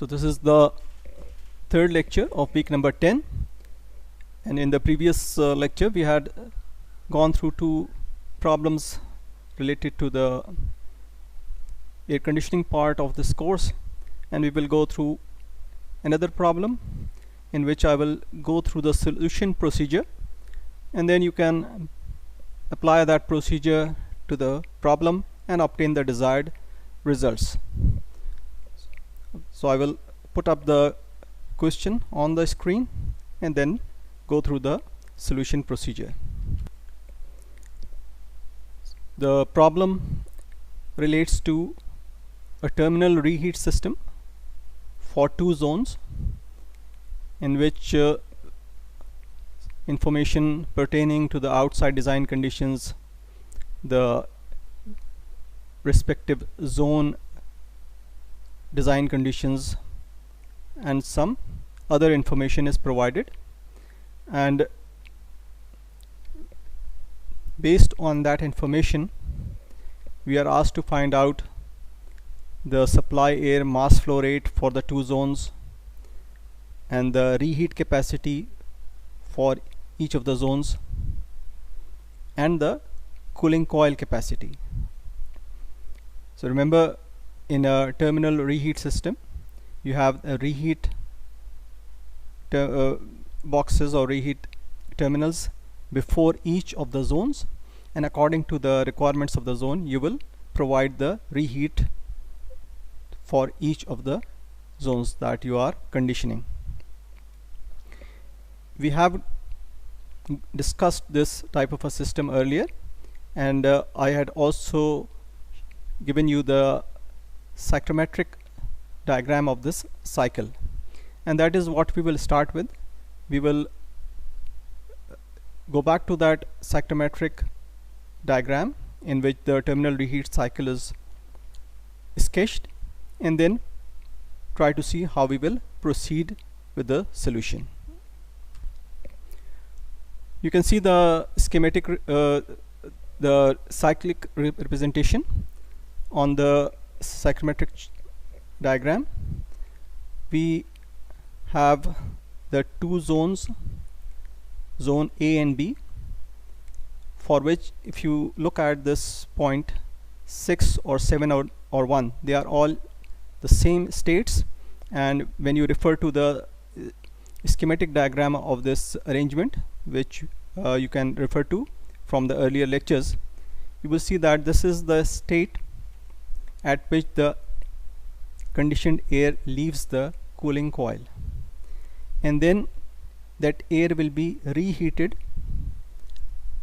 So this is the third lecture of week number 10, and in the previous lecture we had gone through two problems related to the air conditioning part of this course, and we will go through another problem in which I will go through the solution procedure, and then you can apply that procedure to the problem and obtain the desired results. So I will put up the question on the screen and then go through the solution procedure. The problem relates to a terminal reheat system for two zones in which information pertaining to the outside design conditions, the respective zone design conditions, and some other information is provided, and based on that information we are asked to find out the supply air mass flow rate for the two zones and the reheat capacity for each of the zones and the cooling coil capacity. So remember, in a terminal reheat system you have a reheat boxes or reheat terminals before each of the zones, and according to the requirements of the zone you will provide the reheat for each of the zones that you are conditioning. We have discussed this type of a system earlier, and I had also given you the psychrometric diagram of this cycle, and that is what we will start with. We will go back to that psychrometric diagram in which the terminal reheat cycle is sketched, and then try to see how we will proceed with the solution. You can see the schematic the cyclic representation on the psychrometric diagram. We have the two zones, zone A and B, for which if you look at this point 6 or 7 or 1, they are all the same states, and when you refer to the schematic diagram of this arrangement, which you can refer to from the earlier lectures, you will see that this is the state at which the conditioned air leaves the cooling coil, and then that air will be reheated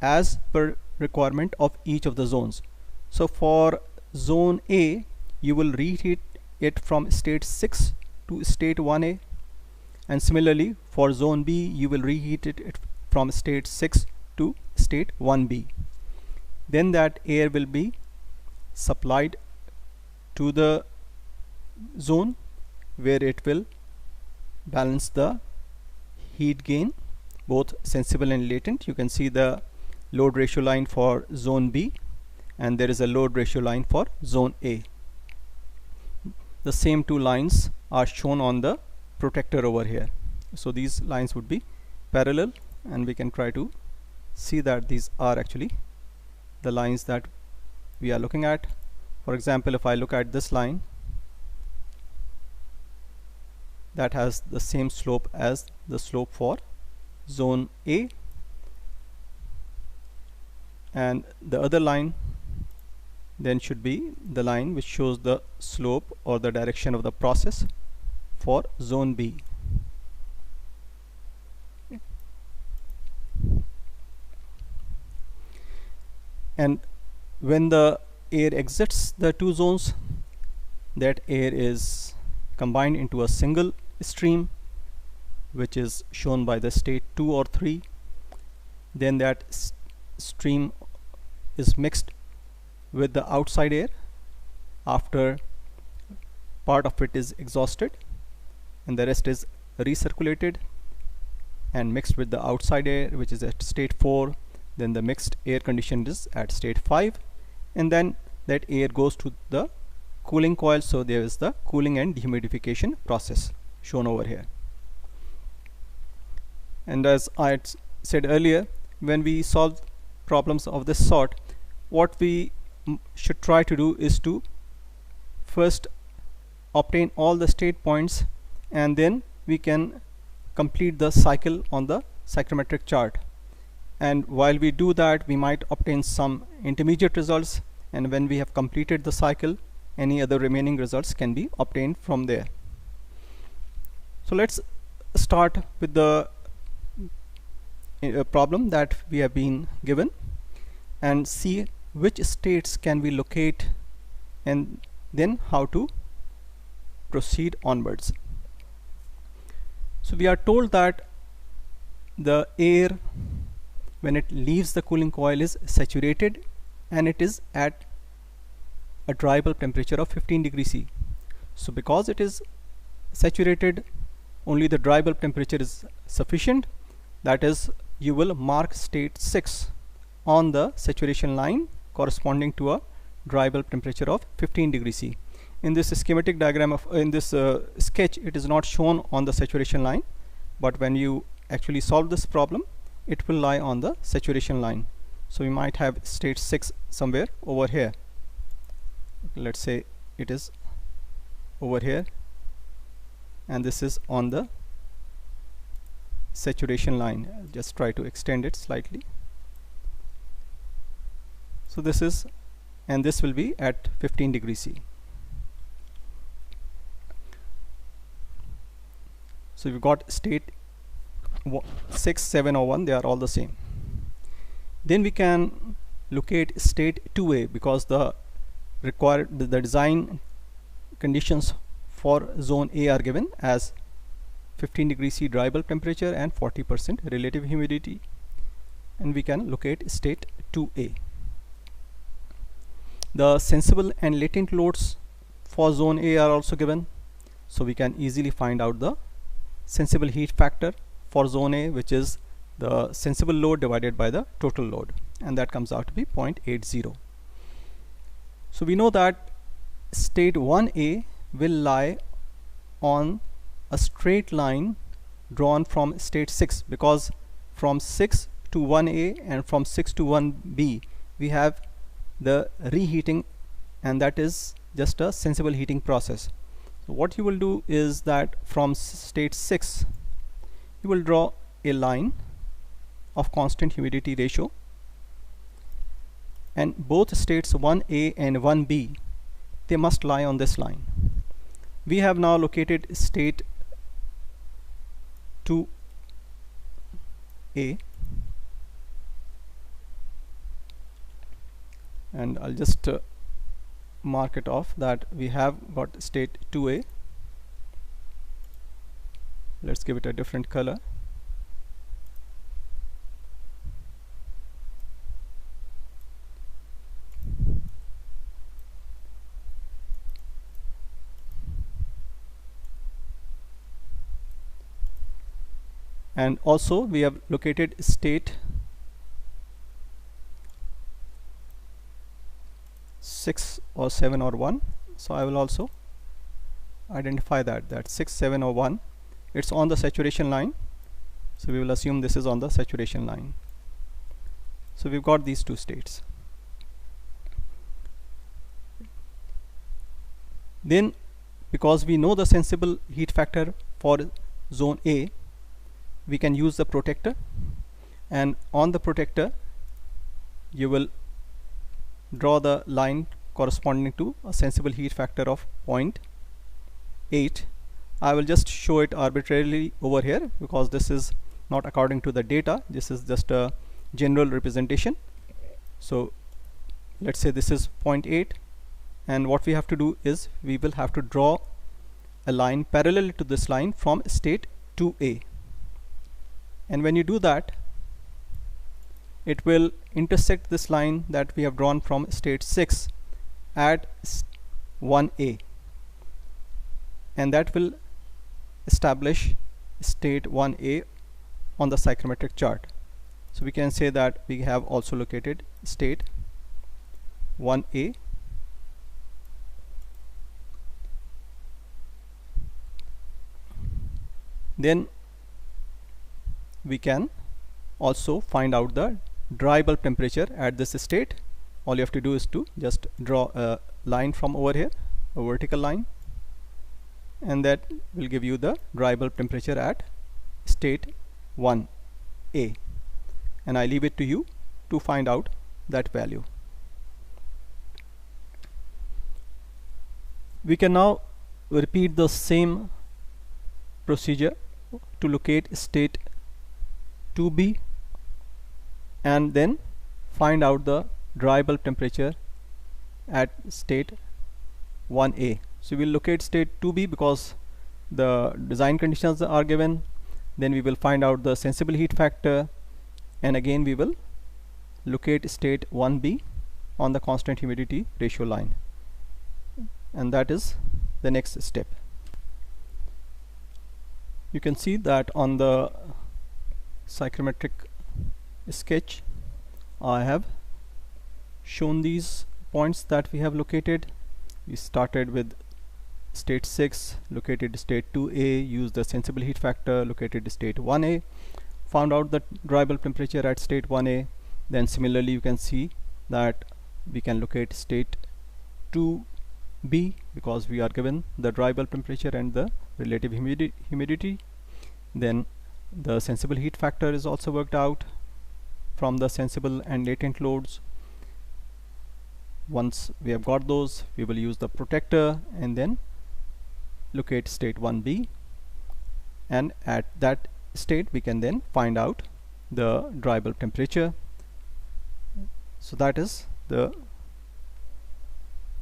as per requirement of each of the zones. So for zone A you will reheat it from state 6 to state 1A, and similarly for zone B you will reheat it from state 6 to state 1B. Then that air will be supplied to the zone where it will balance the heat gain, both sensible and latent. You can see the load ratio line for zone B, and there is a load ratio line for zone A. The same two lines are shown on the protector over here, so these lines would be parallel, and we can try to see that these are actually the lines that we are looking at. For example, if I look at this line, that has the same slope as the slope for zone A, and the other line then should be the line which shows the slope or the direction of the process for zone B. And when the air exits the two zones, that air is combined into a single stream, which is shown by the state 2 or 3. Then that stream is mixed with the outside air after part of it is exhausted, and the rest is recirculated and mixed with the outside air, which is at state 4. Then the mixed air condition is at state 5, and then that air goes to the cooling coil, so there is the cooling and dehumidification process shown over here. And as I had said earlier, when we solve problems of this sort, what we should try to do is to first obtain all the state points, and then we can complete the cycle on the psychrometric chart. And while we do that, we might obtain some intermediate results, and when we have completed the cycle, any other remaining results can be obtained from there. So let's start with the problem that we have been given and see which states can we locate and then how to proceed onwards. So we are told that the air, when it leaves the cooling coil, is saturated and it is at a dry bulb temperature of 15 degrees C. So because it is saturated, only the dry bulb temperature is sufficient. That is, you will mark state 6 on the saturation line corresponding to a dry bulb temperature of 15 degrees C. In this schematic diagram of in this sketch, it is not shown on the saturation line, but when you actually solve this problem, it will lie on the saturation line. So we might have state 6 somewhere over here. Let's say it is over here, and this is on the saturation line. I'll just try to extend it slightly. So this is, and this will be at 15 degrees C. So we've got state 6, 7 or 1, they are all the same. Then we can locate state 2A, because the design conditions for zone A are given as 15 degrees C dry bulb temperature and 40% relative humidity, and we can locate state 2A. The sensible and latent loads for zone A are also given, so we can easily find out the sensible heat factor for zone A, which is the sensible load divided by the total load, and that comes out to be 0.80. So we know that state 1A will lie on a straight line drawn from state 6, because from 6 to 1A and from 6 to 1B we have the reheating, and that is just a sensible heating process. So what you will do is that from state 6 you will draw a line of constant humidity ratio, and both states 1A and 1B, they must lie on this line. We have now located state 2A, and I'll just mark it off that we have got state 2A. Let's give it a different color. And also we have located state 6 or 7 or 1, so I will also identify that 6, 7 or 1, it's on the saturation line, so we will assume this is on the saturation line. So we've got these two states. Then, because we know the sensible heat factor for zone A, we can use the protector, and on the protector you will draw the line corresponding to a sensible heat factor of 0.8. I will just show it arbitrarily over here because this is not according to the data, this is just a general representation. So let's say this is 0.8, and what we have to do is we will have to draw a line parallel to this line from state 2A, and when you do that, it will intersect this line that we have drawn from state 6 at 1A, and that will establish state 1A on the psychrometric chart. So we can say that we have also located state 1A Then we can also find out the dry bulb temperature at this state. All you have to do is to just draw a line from over here, a vertical line, and that will give you the dry bulb temperature at state 1A, and I leave it to you to find out that value. We can now repeat the same procedure to locate state 2B and then find out the dry bulb temperature at state 1A. So we will locate state 2B because the design conditions are given. Then we will find out the sensible heat factor, and again we will locate state 1B on the constant humidity ratio line, and that is the next step. You can see that on the psychrometric sketch I have shown these points that we have located. We started with state 6, located state 2A, used the sensible heat factor, located state 1A, found out the dry bulb temperature at state 1A. Then similarly you can see that we can locate state 2B because we are given the dry bulb temperature and the relative humidity. Then the sensible heat factor is also worked out from the sensible and latent loads. Once we have got those, we will use the protector and then locate state 1B, and at that state we can then find out the dry bulb temperature. So that is the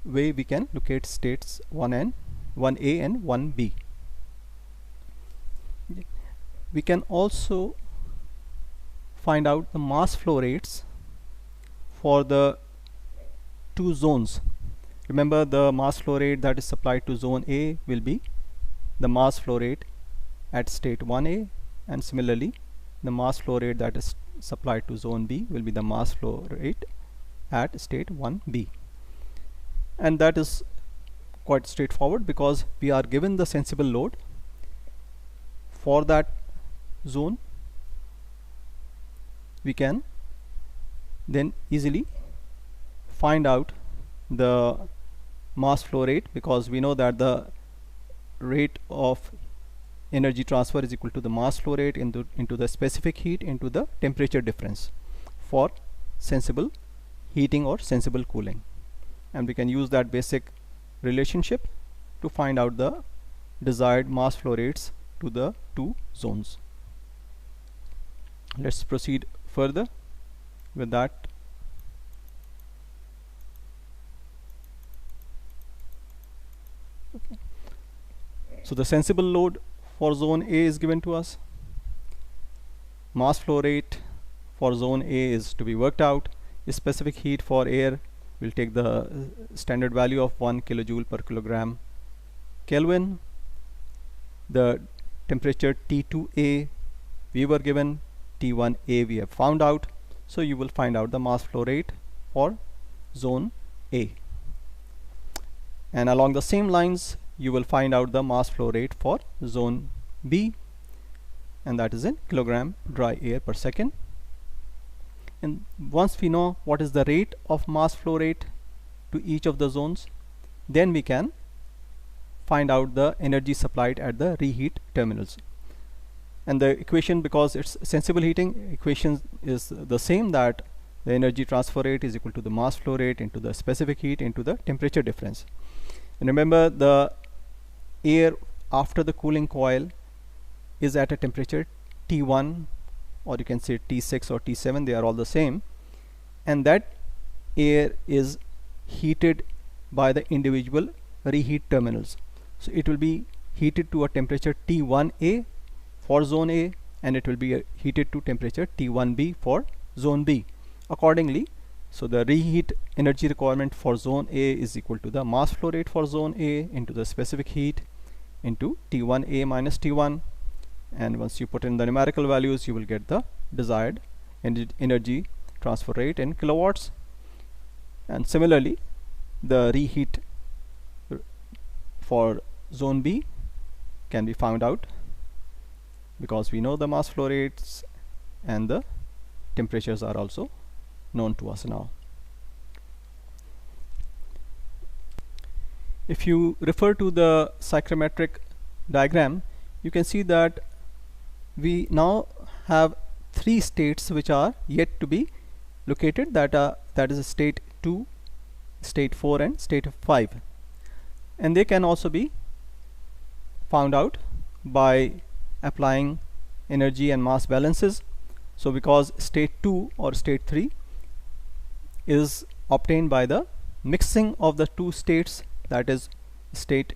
way we can locate states 1A and 1B. We can also find out the mass flow rates for the two zones. Remember, the mass flow rate that is supplied to zone A will be the mass flow rate at state 1A, and similarly the mass flow rate that is supplied to zone B will be the mass flow rate at state 1B. And that is quite straightforward because we are given the sensible load for that zone. We can then easily find out the mass flow rate because we know that the rate of energy transfer is equal to the mass flow rate into the specific heat into the temperature difference for sensible heating or sensible cooling, and we can use that basic relationship to find out the desired mass flow rates to the two zones. Let's proceed further with that. Okay. So the sensible load for zone A is given to us. Mass flow rate for zone A is to be worked out. The specific heat for air will take the standard value of 1 kilojoule per kilogram Kelvin. The temperature T2A we were given, T1A we have found out, so you will find out the mass flow rate for zone A, and along the same lines you will find out the mass flow rate for zone B, and that is in kilogram dry air per second. And once we know what is the rate of mass flow rate to each of the zones, then we can find out the energy supplied at the reheat terminals. And the equation, because it's sensible heating, equation is the same, that the energy transfer rate is equal to the mass flow rate into the specific heat into the temperature difference. And remember, the air after the cooling coil is at a temperature T1, or you can say T6 or T7, they are all the same, and that air is heated by the individual reheat terminals. So it will be heated to a temperature T1A for zone A, and it will be heated to temperature T1B for zone B accordingly. So the reheat energy requirement for zone A is equal to the mass flow rate for zone A into the specific heat into T1A minus T1, and once you put in the numerical values you will get the desired energy transfer rate in kilowatts. And similarly the reheat for zone B can be found out because we know the mass flow rates and the temperatures are also known to us now. If you refer to the psychrometric diagram, you can see that we now have three states which are yet to be located, that is state 2, state 4 and state 5, and they can also be found out by applying energy and mass balances. So because state 2 or state 3 is obtained by the mixing of the two states, that is state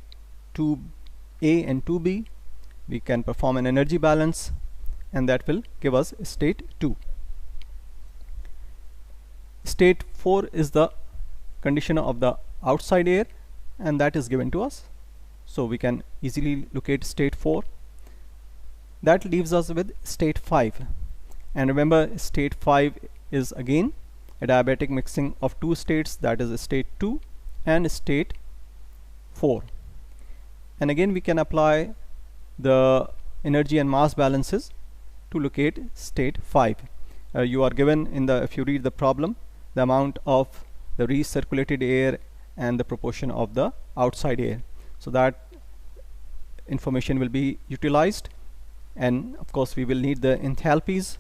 2A and 2B, we can perform an energy balance and that will give us state 2. State 4 is the condition of the outside air and that is given to us, so we can easily locate state 4. That leaves us with state 5, and remember state 5 is again a diabatic mixing of two states, that is state 2 and state 4, and again we can apply the energy and mass balances to locate state 5. You are given in the, if you read the problem, the amount of the recirculated air and the proportion of the outside air, so that information will be utilized, and of course we will need the enthalpies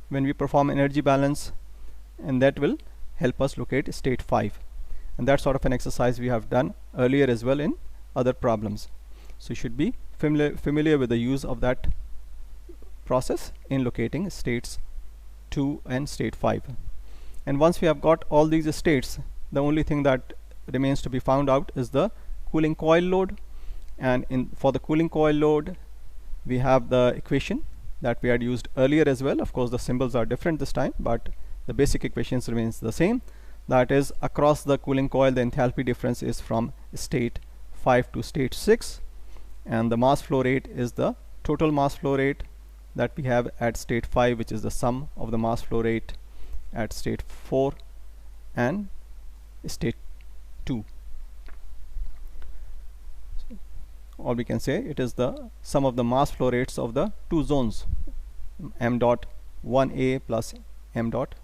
when we perform energy balance, and that will help us locate state 5. And that sort of an exercise we have done earlier as well in other problems, so you should be familiar with the use of that process in locating states 2 and state 5. And once we have got all these states, the only thing that remains to be found out is the cooling coil load, and for the cooling coil load we have the equation that we had used earlier as well. Of course the symbols are different this time, but the basic equations remains the same. That is, across the cooling coil the enthalpy difference is from state 5 to state 6, and the mass flow rate is the total mass flow rate that we have at state 5, which is the sum of the mass flow rate at state 4 and state 2. Or we can say it is the sum of the mass flow rates of the two zones, m dot 1a plus m dot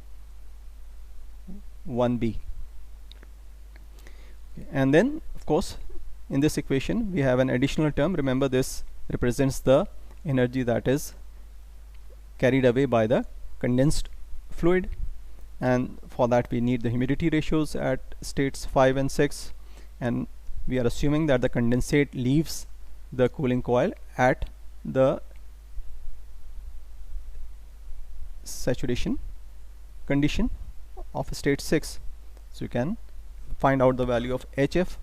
1b. And then of course in this equation we have an additional term. Remember, this represents the energy that is carried away by the condensed fluid, and for that we need the humidity ratios at states 5 and 6, and we are assuming that the condensate leaves the cooling coil at the saturation condition of state 6. So you can find out the value of HF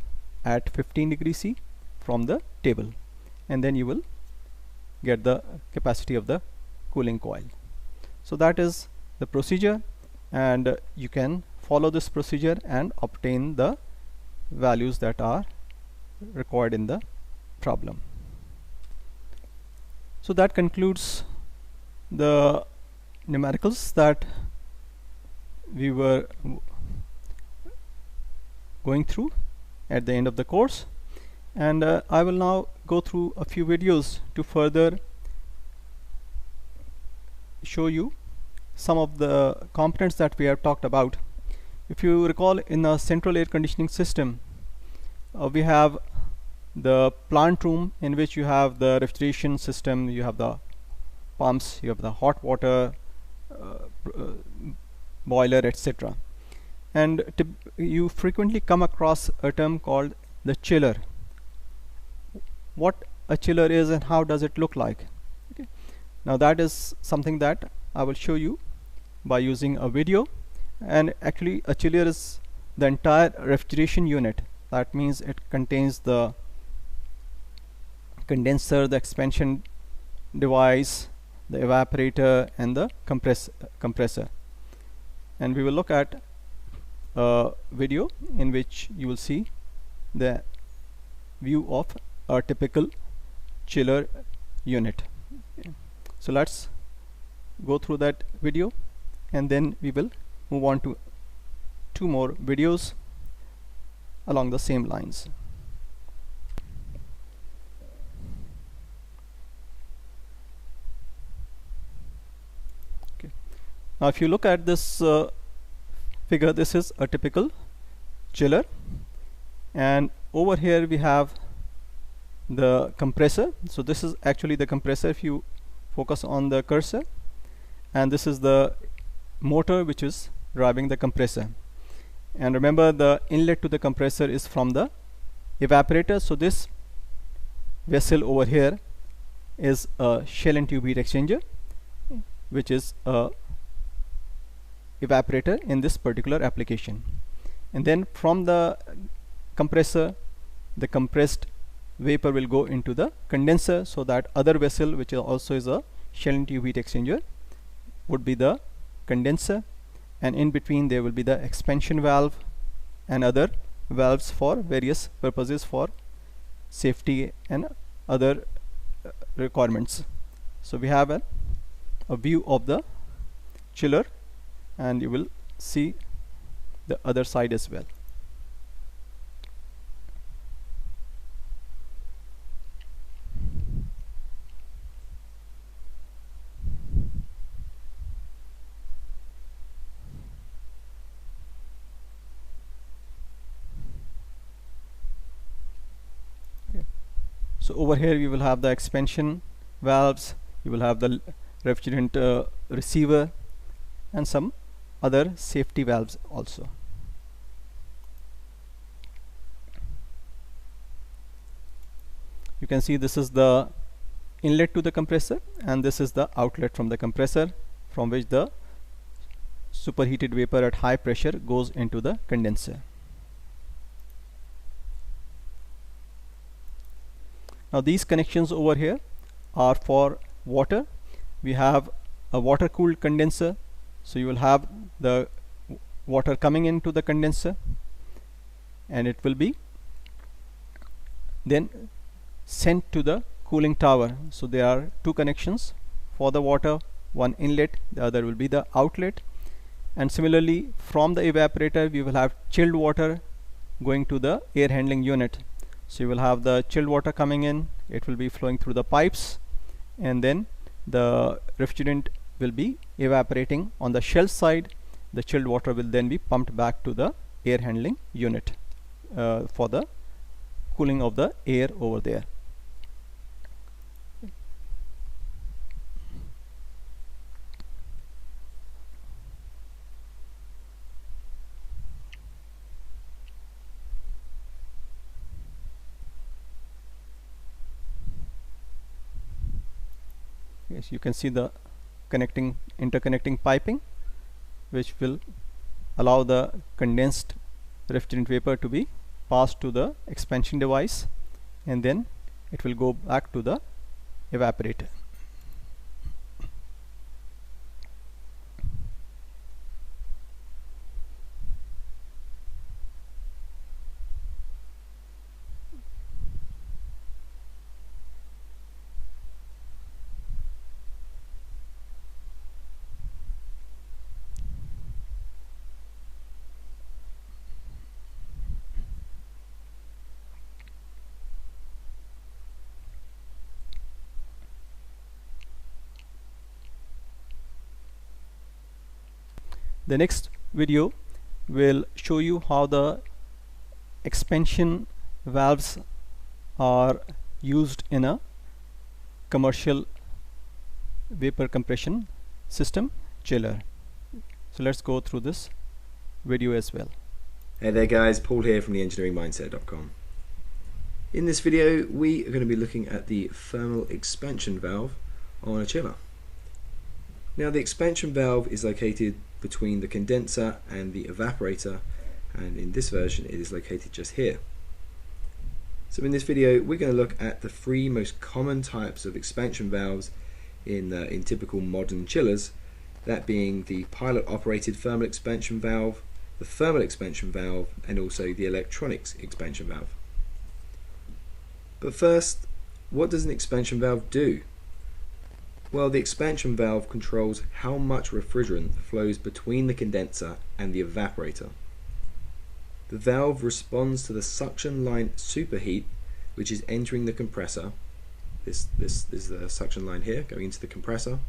at 15 degrees C from the table, and then you will get the capacity of the cooling coil. So that is the procedure, and you can follow this procedure and obtain the values that are required in the problem. So that concludes the numericals that we were going through at the end of the course, and I will now go through a few videos to further show you some of the components that we have talked about. If you recall, in a central air conditioning system we have the plant room in which you have the refrigeration system, you have the pumps, you have the hot water boiler, etc. And you frequently come across a term called the chiller. What a chiller is and how does it look like? Okay. Now that is something that I will show you by using a video, and actually a chiller is the entire refrigeration unit. That means it contains the condenser, the expansion device, the evaporator and the compressor. And we will look at a video in which you will see the view of a typical chiller unit. Okay. So let's go through that video, and then we will move on to two more videos along the same lines. Now if you look at this figure, this is a typical chiller, and over here we have the compressor. So this is actually the compressor if you focus on the cursor, and this is the motor which is driving the compressor. And remember, the inlet to the compressor is from the evaporator. So this vessel over here is a shell and tube heat exchanger, which is a evaporator in this particular application. And then from the compressor, the compressed vapor will go into the condenser, so that other vessel, which also is a shell and tube heat exchanger, would be the condenser, and in between there will be the expansion valve and other valves for various purposes, for safety and other requirements. So we have a view of the chiller, and you will see the other side as well. So over here we will have the expansion valves, you will have the refrigerant receiver, and some other safety valves also. You can see this is the inlet to the compressor, and this is the outlet from the compressor, from which the superheated vapor at high pressure goes into the condenser. Now these connections over here are for water. We have a water cooled condenser, so you will have the water coming into the condenser, and it will be then sent to the cooling tower. So there are two connections for the water, one inlet, the other will be the outlet. And similarly, from the evaporator we will have chilled water going to the air handling unit. So you will have the chilled water coming in, it will be flowing through the pipes, and then the refrigerant will be evaporating on the shell side. The chilled water will then be pumped back to the air handling unit for the cooling of the air over there. Yes, you can see the interconnecting piping, which will allow the condensed refrigerant vapor to be passed to the expansion device, and then it will go back to the evaporator. The next video will show you how the expansion valves are used in a commercial vapor compression system chiller. So let's go through this video as well. Hey there guys, Paul here from theengineeringmindset.com. In this video we are going to be looking at the thermal expansion valve on a chiller. Now the expansion valve is located between the condenser and the evaporator, and in this version it is located just here. So in this video we're going to look at the three most common types of expansion valves in typical modern chillers, that being the pilot operated thermal expansion valve, the thermal expansion valve, and also the electronics expansion valve. But first, what does an expansion valve do? Well, the expansion valve controls how much refrigerant flows between the condenser and the evaporator. The valve responds to the suction line superheat which is entering the compressor. This is the suction line here going into the compressor.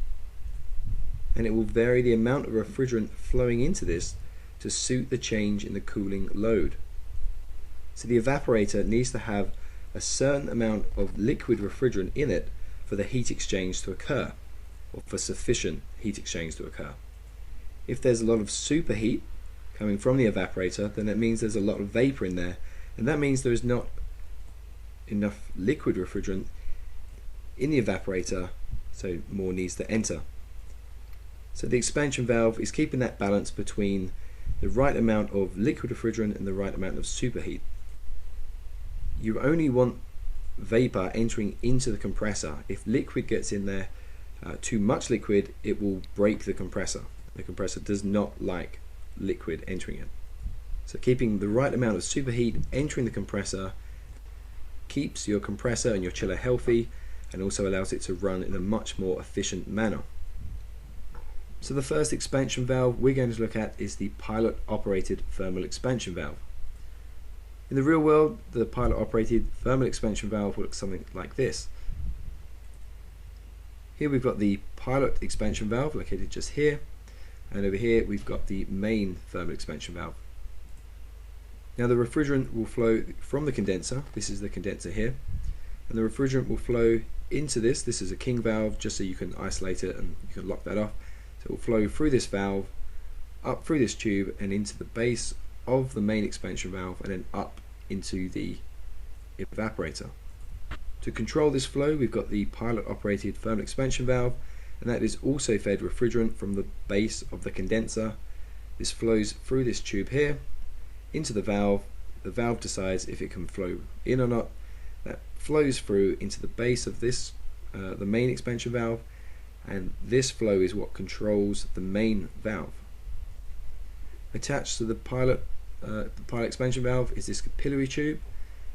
and it will vary the amount of refrigerant flowing into this to suit the change in the cooling load. So the evaporator needs to have a certain amount of liquid refrigerant in it for the heat exchange to occur, or for sufficient heat exchange to occur. If there's a lot of superheat coming from the evaporator, then that means there's a lot of vapor in there, and that means there is not enough liquid refrigerant in the evaporator, so more needs to enter. So the expansion valve is keeping that balance between the right amount of liquid refrigerant and the right amount of superheat. You only want vapor entering into the compressor. If liquid gets in there, too much liquid, it will break the compressor. The compressor does not like liquid entering it. So keeping the right amount of superheat entering the compressor keeps your compressor and your chiller healthy, and also allows it to run in a much more efficient manner. So the first expansion valve we're going to look at is the pilot operated thermal expansion valve. In the real world, the pilot operated thermal expansion valve will look something like this. Here we've got the pilot expansion valve located just here, and over here we've got the main thermal expansion valve. Now the refrigerant will flow from the condenser. This is the condenser here, and the refrigerant will flow into this. This is a king valve, just so you can isolate it and you can lock that off. So it will flow through this valve, up through this tube and into the base of the main expansion valve, and then up into the evaporator. To control this flow, we've got the pilot operated thermal expansion valve, and that is also fed refrigerant from the base of the condenser. This flows through this tube here into the valve. The valve decides if it can flow in or not. That flows through into the base of this, the main expansion valve, and this flow is what controls the main valve. Attached to the pilot expansion valve is this capillary tube.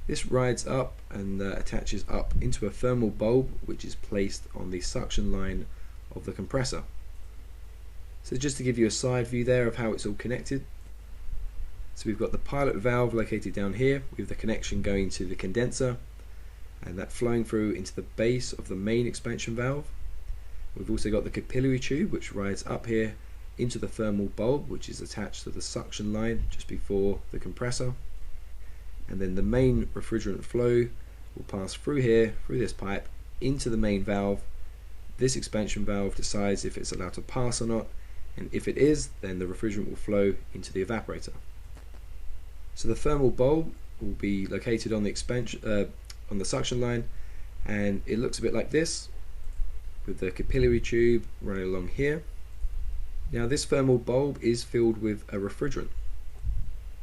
This rides up and attaches up into a thermal bulb, which is placed on the suction line of the compressor. So just to give you a side view there of how it's all connected. So we've got the pilot valve located down here with the connection going to the condenser, and that flowing through into the base of the main expansion valve. We've also got the capillary tube, which rides up here into the thermal bulb, which is attached to the suction line just before the compressor. And then the main refrigerant flow will pass through here, through this pipe, into the main valve. This expansion valve decides if it's allowed to pass or not, and if it is, then the refrigerant will flow into the evaporator. So the thermal bulb will be located on the on the suction line, and it looks a bit like this, with the capillary tube running along here. Now this thermal bulb is filled with a refrigerant.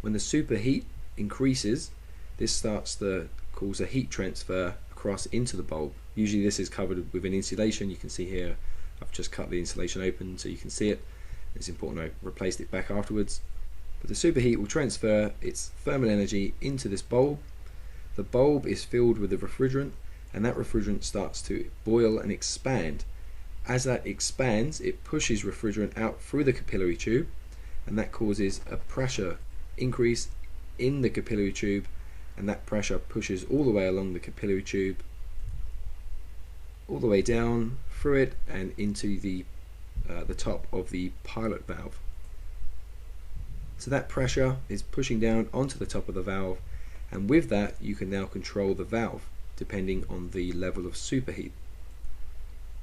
When the superheat increases, this starts to cause a heat transfer across into the bulb. Usually this is covered with an insulation. You can see here I've just cut the insulation open so you can see it. It's important I replaced it back afterwards. But the superheat will transfer its thermal energy into this bulb. The bulb is filled with the refrigerant, and that refrigerant starts to boil and expand. As that expands, it pushes refrigerant out through the capillary tube, and that causes a pressure increase in the capillary tube, and that pressure pushes all the way along the capillary tube, all the way down through it and into the top of the pilot valve. So that pressure is pushing down onto the top of the valve, and with that you can now control the valve depending on the level of superheat.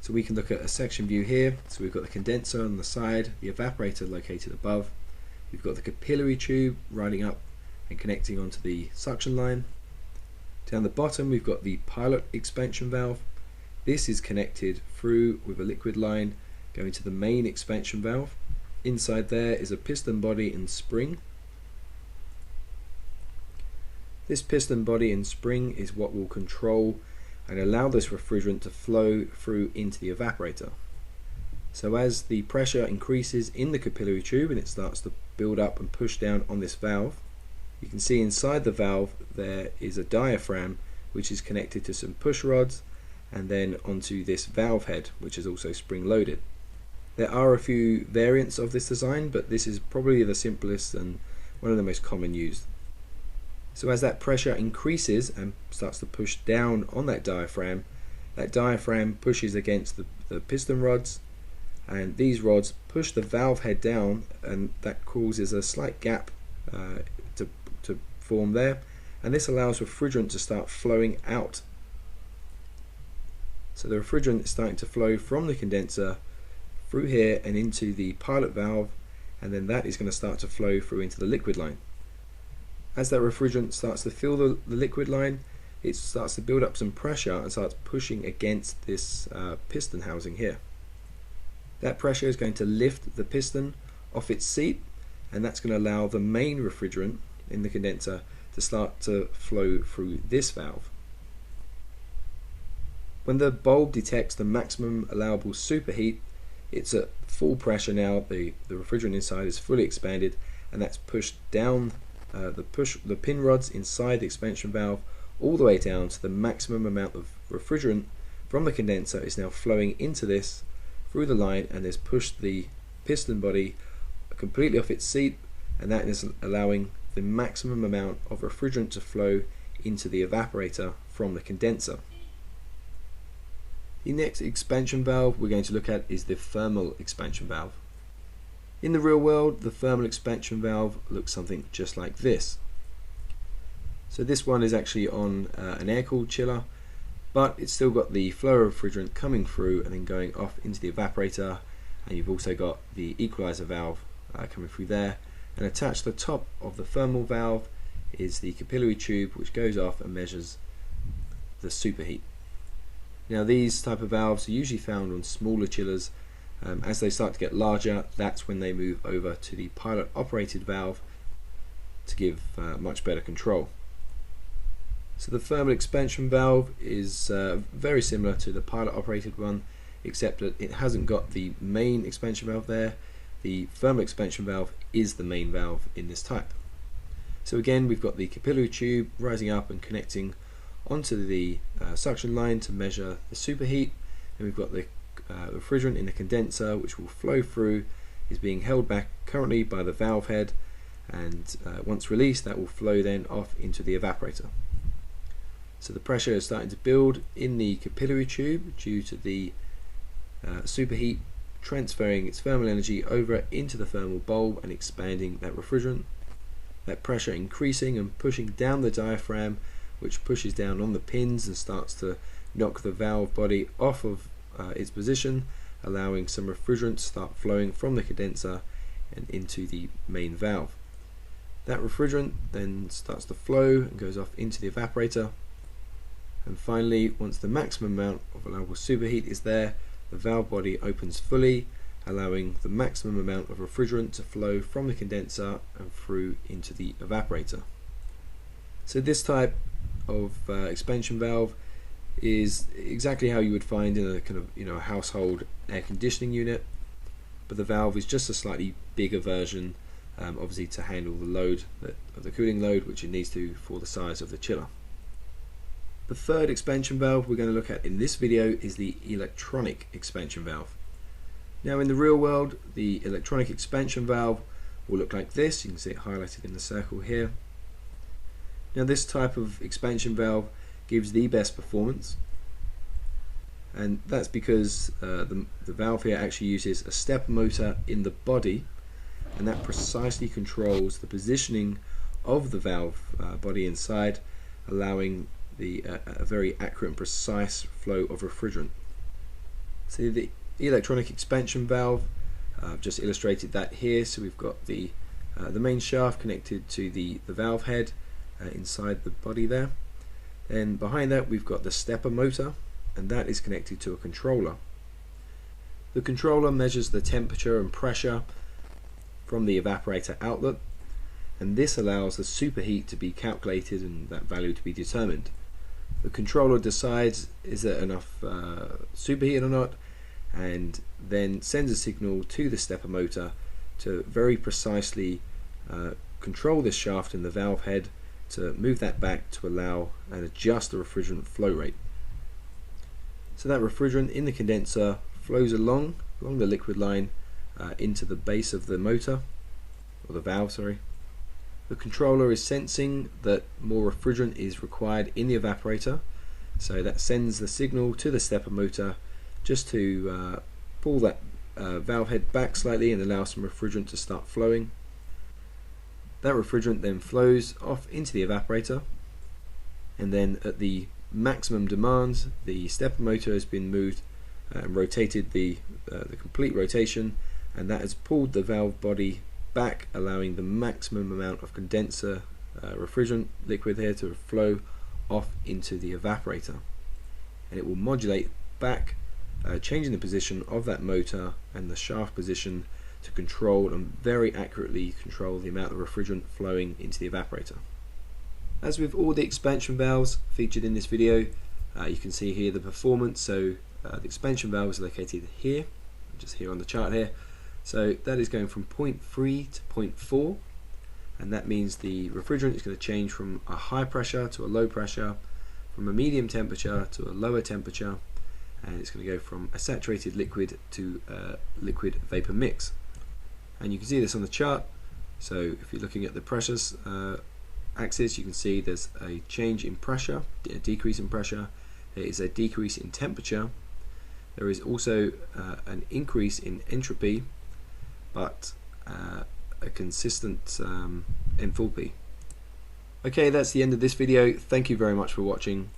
So we can look at a section view here. So we've got the condenser on the side, the evaporator located above, we've got the capillary tube riding up and connecting onto the suction line. Down the bottom we've got the pilot expansion valve. This is connected through with a liquid line going to the main expansion valve. Inside there is a piston body and spring. This piston body and spring is what will control and allow this refrigerant to flow through into the evaporator. So as the pressure increases in the capillary tube and it starts to build up and push down on this valve, you can see inside the valve there is a diaphragm which is connected to some push rods and then onto this valve head, which is also spring loaded. There are a few variants of this design, but this is probably the simplest and one of the most common used. So as that pressure increases and starts to push down on that diaphragm pushes against the piston rods, and these rods push the valve head down, and that causes a slight gap to form there, and this allows refrigerant to start flowing out. So the refrigerant is starting to flow from the condenser through here and into the pilot valve, and then that is going to start to flow through into the liquid line. As that refrigerant starts to fill the liquid line, it starts to build up some pressure and starts pushing against this piston housing here. That pressure is going to lift the piston off its seat, and that's going to allow the main refrigerant in the condenser to start to flow through this valve. When the bulb detects the maximum allowable superheat, it's at full pressure now. The refrigerant inside is fully expanded, and that's pushed down the pin rods inside the expansion valve all the way down to the maximum amount of refrigerant from the condenser is now flowing into this through the line, and has pushed the piston body completely off its seat, and that is allowing the maximum amount of refrigerant to flow into the evaporator from the condenser. The next expansion valve we're going to look at is the thermal expansion valve. In the real world, the thermal expansion valve looks something just like this. So this one is actually on an air-cooled chiller, but it's still got the flow of refrigerant coming through and then going off into the evaporator, and you've also got the equalizer valve coming through there, and attached to the top of the thermal valve is the capillary tube, which goes off and measures the superheat. Now these type of valves are usually found on smaller chillers. As they start to get larger, that's when they move over to the pilot operated valve to give much better control. So the thermal expansion valve is very similar to the pilot operated one, except that it hasn't got the main expansion valve there. The thermal expansion valve is the main valve in this type. So again, we've got the capillary tube rising up and connecting onto the suction line to measure the superheat, and we've got the refrigerant in the condenser, which will flow through, is being held back currently by the valve head, and once released, that will flow then off into the evaporator. So the pressure is starting to build in the capillary tube due to the superheat transferring its thermal energy over into the thermal bulb and expanding that refrigerant. That pressure increasing and pushing down the diaphragm, which pushes down on the pins and starts to knock the valve body off of its position, allowing some refrigerant to start flowing from the condenser and into the main valve. That refrigerant then starts to flow and goes off into the evaporator, and finally, once the maximum amount of allowable superheat is there, the valve body opens fully, allowing the maximum amount of refrigerant to flow from the condenser and through into the evaporator. So this type of expansion valve is exactly how you would find in a kind of a household air conditioning unit, but the valve is just a slightly bigger version, obviously to handle the load of the cooling load which it needs to for the size of the chiller. The third expansion valve we're going to look at in this video is the electronic expansion valve. Now in the real world, the electronic expansion valve will look like this. You can see it highlighted in the circle here. Now this type of expansion valve gives the best performance, and that's because the valve here actually uses a stepper motor in the body, and that precisely controls the positioning of the valve body inside, allowing a very accurate and precise flow of refrigerant. So the electronic expansion valve, I've just illustrated that here. So we've got the main shaft connected to the valve head inside the body there. Then behind that we've got the stepper motor, and that is connected to a controller. The controller measures the temperature and pressure from the evaporator outlet, and this allows the superheat to be calculated and that value to be determined. The controller decides is there enough superheat or not, and then sends a signal to the stepper motor to very precisely control this shaft in the valve head to move that back to allow and adjust the refrigerant flow rate. So that refrigerant in the condenser flows along the liquid line into the base of the motor, or the valve, sorry. The controller is sensing that more refrigerant is required in the evaporator, so that sends the signal to the stepper motor just to pull that valve head back slightly and allow some refrigerant to start flowing. That refrigerant then flows off into the evaporator, and then at the maximum demands the stepper motor has been moved and rotated the complete rotation, and that has pulled the valve body back, allowing the maximum amount of condenser refrigerant liquid here to flow off into the evaporator, and it will modulate back, changing the position of that motor and the shaft position to control and very accurately control the amount of refrigerant flowing into the evaporator. As with all the expansion valves featured in this video, you can see here the performance. So the expansion valve is located here, just here on the chart here. So that is going from 0.3 to 0.4, and that means the refrigerant is going to change from a high pressure to a low pressure, from a medium temperature to a lower temperature, and it's going to go from a saturated liquid to a liquid vapor mix. And you can see this on the chart. So if you're looking at the pressures axis, you can see there's a change in pressure, a decrease in pressure. There is a decrease in temperature. There is also an increase in entropy, but a consistent enthalpy. Okay, that's the end of this video. Thank you very much for watching.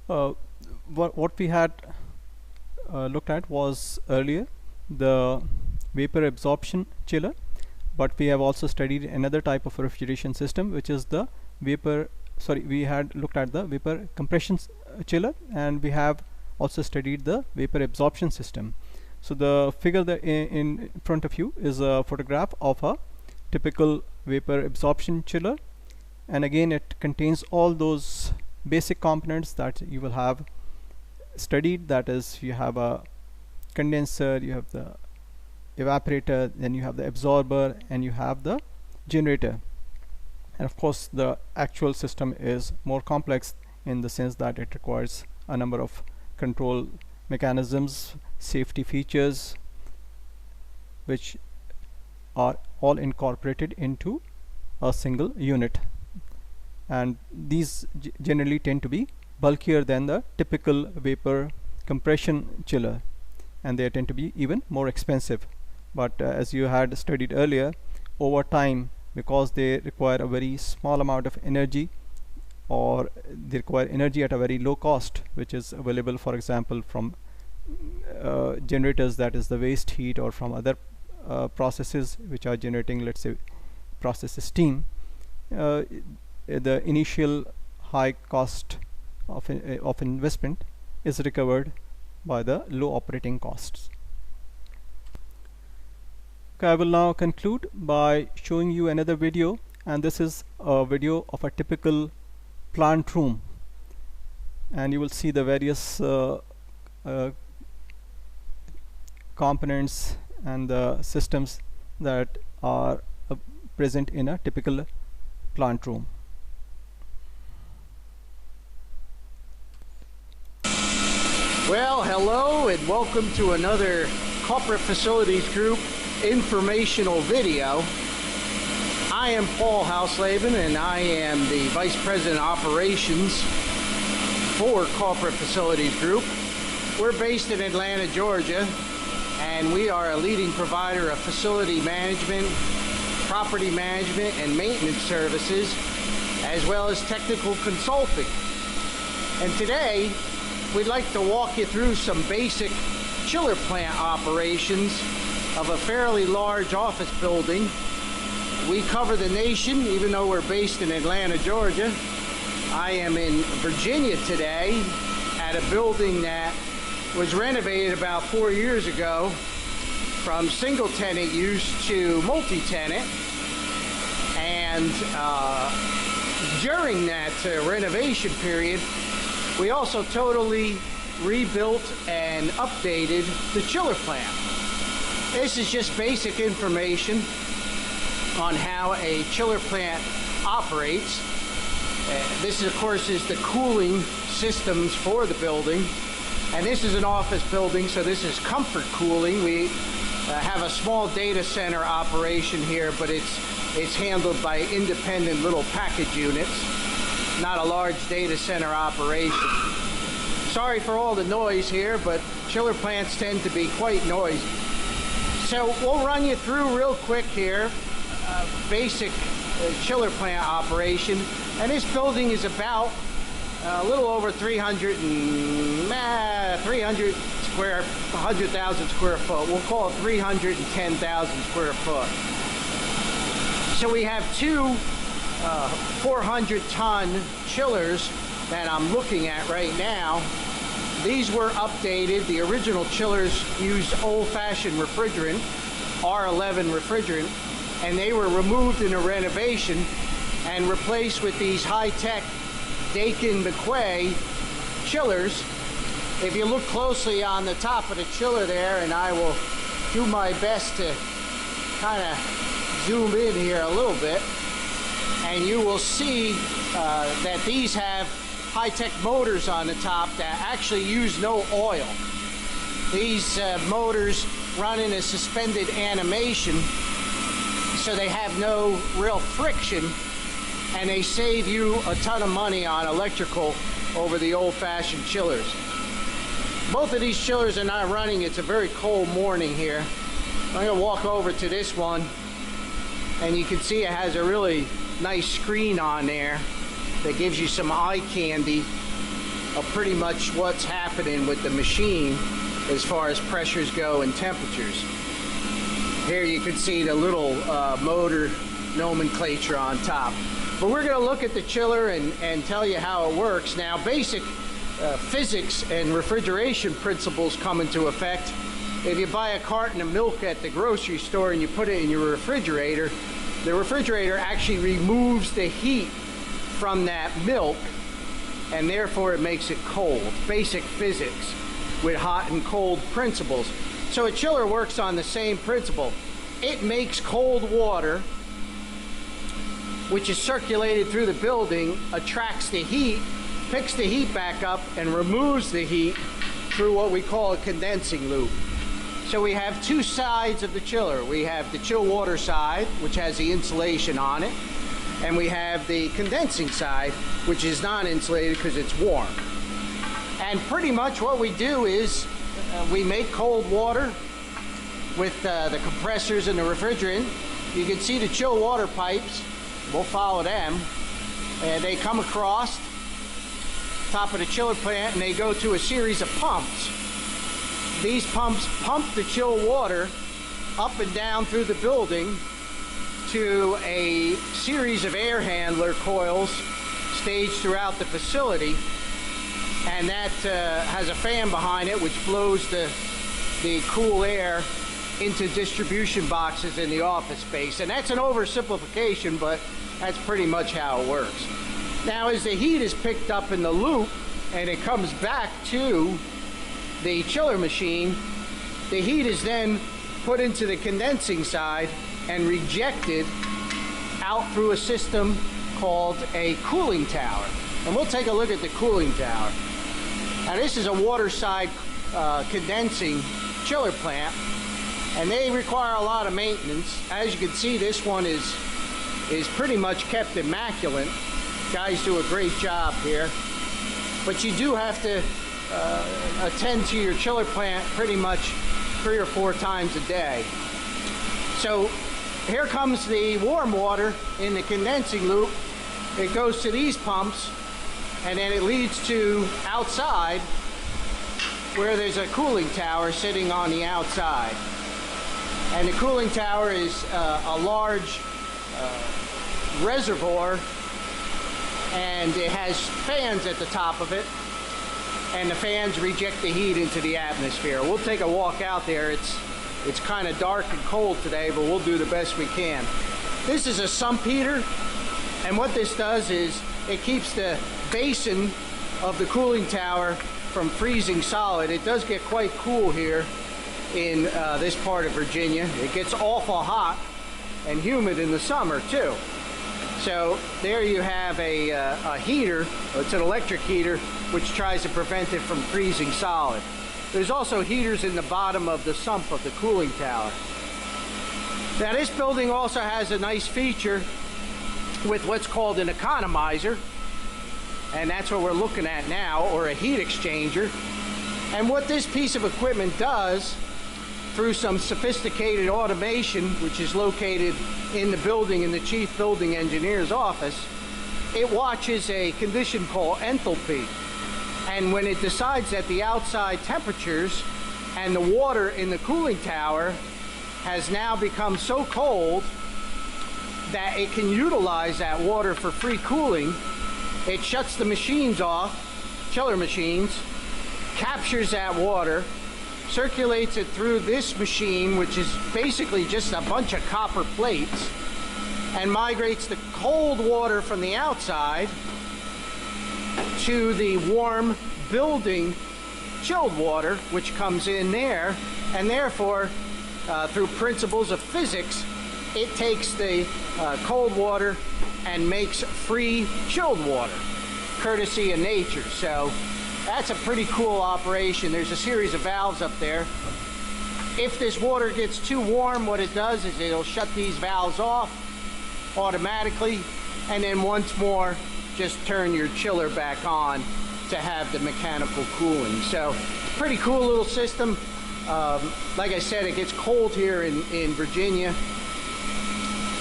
What we had looked at was earlier the vapor absorption chiller, but we have also studied another type of refrigeration system, which is the we had looked at the vapor compression chiller, and we have also studied the vapor absorption system. So the figure that in front of you is a photograph of a typical vapor absorption chiller, and again it contains all those basic components that you will have studied. That is, you have a condenser, you have the evaporator, then you have the absorber, and you have the generator. And of course the actual system is more complex in the sense that it requires a number of control mechanisms, safety features, which are all incorporated into a single unit, and these generally tend to be bulkier than the typical vapor compression chiller, and they tend to be even more expensive. But as you had studied earlier, over time, because they require a very small amount of energy, or they require energy at a very low cost, which is available, for example, from generators, that is the waste heat, or from other processes which are generating, let's say, process steam, the initial high cost of investment is recovered by the low operating costs. Okay, I will now conclude by showing you another video, and this is a video of a typical plant room, and you will see the various components and the systems that are present in a typical plant room. Well, hello and welcome to another Corporate Facilities Group informational video. I am Paul Hausleben, and I am the Vice President of Operations for Corporate Facilities Group. We're based in Atlanta, Georgia, and we are a leading provider of facility management, property management, and maintenance services, as well as technical consulting. And today, we'd like to walk you through some basic chiller plant operations of a fairly large office building. We cover the nation, even though we're based in Atlanta, Georgia. I am in Virginia today at a building that was renovated about 4 years ago from single tenant use to multi-tenant. And during that renovation period, we also totally rebuilt and updated the chiller plant. This is just basic information on how a chiller plant operates. This, of course, is the cooling systems for the building. And this is an office building, so this is comfort cooling. We have a small data center operation here, but it's handled by independent little package units, not a large data center operation. Sorry for all the noise here, but chiller plants tend to be quite noisy. So we'll run you through real quick here, basic chiller plant operation. And this building is about a little over 100,000 square foot. We'll call it 310,000 square foot. So we have two 400-ton chillers that I'm looking at right now. These were updated. The original chillers used old-fashioned refrigerant, R11 refrigerant, and they were removed in a renovation and replaced with these high-tech Daikin McQuay chillers. If you look closely on the top of the chiller there, and I will do my best to kind of zoom in here a little bit, and you will see that these have high-tech motors on the top that actually use no oil. These motors run in a suspended animation, so they have no real friction, and they save you a ton of money on electrical over the old-fashioned chillers. Both of these chillers are not running. It's a very cold morning here. I'm going to walk over to this one, and you can see it has a really nice screen on there that gives you some eye candy of pretty much what's happening with the machine as far as pressures go and temperatures. Here you can see the little motor nomenclature on top. But we're going to look at the chiller and tell you how it works. Now, basic physics and refrigeration principles come into effect. If you buy a carton of milk at the grocery store and you put it in your refrigerator, the refrigerator actually removes the heat from that milk, and therefore it makes it cold. Basic physics with hot and cold principles. So a chiller works on the same principle. It makes cold water, which is circulated through the building, attracts the heat, picks the heat back up, and removes the heat through what we call a condensing loop. So we have two sides of the chiller. We have the chill water side, which has the insulation on it, and we have the condensing side, which is non-insulated because it's warm. And pretty much what we do is we make cold water with the compressors and the refrigerant. You can see the chill water pipes. We'll follow them. And they come across top of the chiller plant, and they go to a series of pumps. These pumps pump the chill water up and down through the building to a series of air handler coils staged throughout the facility, and that has a fan behind it which blows the cool air into distribution boxes in the office space. And that's an oversimplification, but that's pretty much how it works. Now, as the heat is picked up in the loop and it comes back to the chiller machine, the heat is then put into the condensing side and rejected out through a system called a cooling tower. And we'll take a look at the cooling tower. Now, this is a water side condensing chiller plant, and they require a lot of maintenance. As you can see, this one is pretty much kept immaculate. Guys do a great job here. But you do have to attend to your chiller plant pretty much 3 or 4 times a day. So here comes the warm water in the condensing loop. It goes to these pumps, and then it leads to outside where there's a cooling tower sitting on the outside. And the cooling tower is a large reservoir, and it has fans at the top of it, and the fans reject the heat into the atmosphere. We'll take a walk out there. It's kind of dark and cold today, but we'll do the best we can. This is a sump heater, and what this does is it keeps the basin of the cooling tower from freezing solid. It does get quite cool here in this part of Virginia. It gets awful hot and humid in the summer too. So there you have a heater. It's an electric heater which tries to prevent it from freezing solid. There's also heaters in the bottom of the sump of the cooling tower. Now, this building also has a nice feature with what's called an economizer. and that's what we're looking at now, or a heat exchanger. And what this piece of equipment does, through some sophisticated automation, which is located in the building in the chief building engineer's office, it watches a condition called enthalpy. And when it decides that the outside temperatures and the water in the cooling tower has now become so cold that it can utilize that water for free cooling, it shuts the machines off, chiller machines, captures that water, circulates it through this machine, which is basically just a bunch of copper plates, and migrates the cold water from the outside to the warm building chilled water, which comes in there, and therefore through principles of physics, it takes the cold water and makes free chilled water, courtesy of nature. So that's a pretty cool operation. There's a series of valves up there. If this water gets too warm, what it does is it'll shut these valves off automatically, and then once more just turn your chiller back on to have the mechanical cooling. So pretty cool little system. Like I said, it gets cold here in Virginia,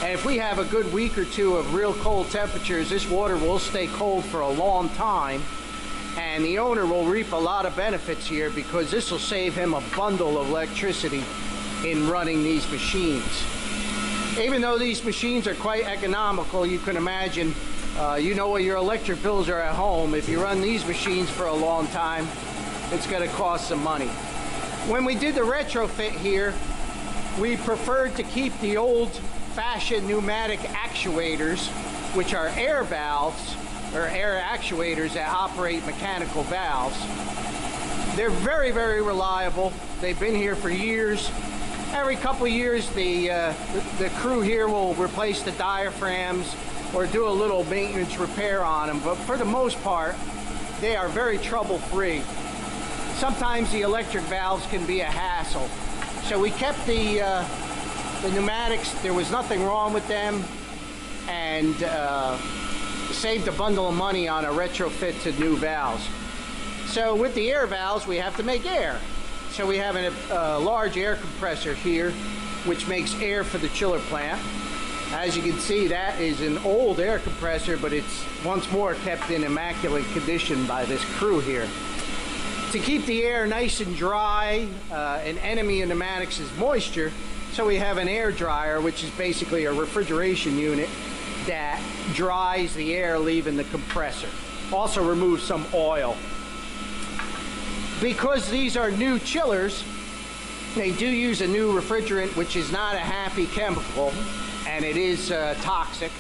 and if we have a good week or two of real cold temperatures, this water will stay cold for a long time, and the owner will reap a lot of benefits here, because this will save him a bundle of electricity in running these machines. Even though these machines are quite economical, you can imagine, you know what your electric bills are at home. If you run these machines for a long time, it's going to cost some money. When we did the retrofit here, we preferred to keep the old-fashioned pneumatic actuators, which are air valves, or air actuators that operate mechanical valves. They're very, very reliable. They've been here for years. Every couple of years, the crew here will replace the diaphragms or do a little maintenance repair on them, but for the most part, they are very trouble-free. Sometimes the electric valves can be a hassle. So we kept the pneumatics. There was nothing wrong with them, and saved a bundle of money on a retrofit to new valves. So with the air valves, we have to make air. So we have a large air compressor here, which makes air for the chiller plant. As you can see, that is an old air compressor, but it's once more kept in immaculate condition by this crew here. To keep the air nice and dry, an enemy of pneumatics is moisture, so we have an air dryer, which is basically a refrigeration unit that dries the air leaving the compressor. Also removes some oil. Because these are new chillers, they do use a new refrigerant, which is not a happy chemical, and it is toxic,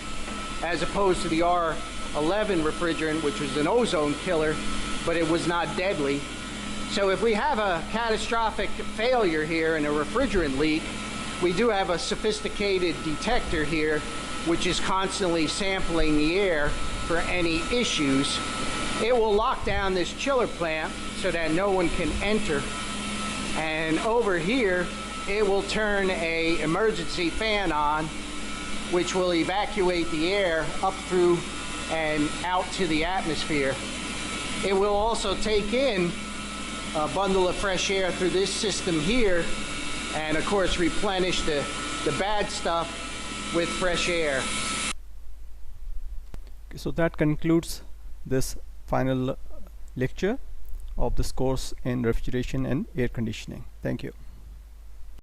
as opposed to the R11 refrigerant, which was an ozone killer, but it was not deadly. So if we have a catastrophic failure here and a refrigerant leak, we do have a sophisticated detector here, which is constantly sampling the air for any issues. It will lock down this chiller plant so that no one can enter. And over here, it will turn an emergency fan on, which will evacuate the air up through and out to the atmosphere. It will also take in a bundle of fresh air through this system here, and of course replenish the bad stuff with fresh air. So that concludes this final lecture of this course in refrigeration and air conditioning. Thank you.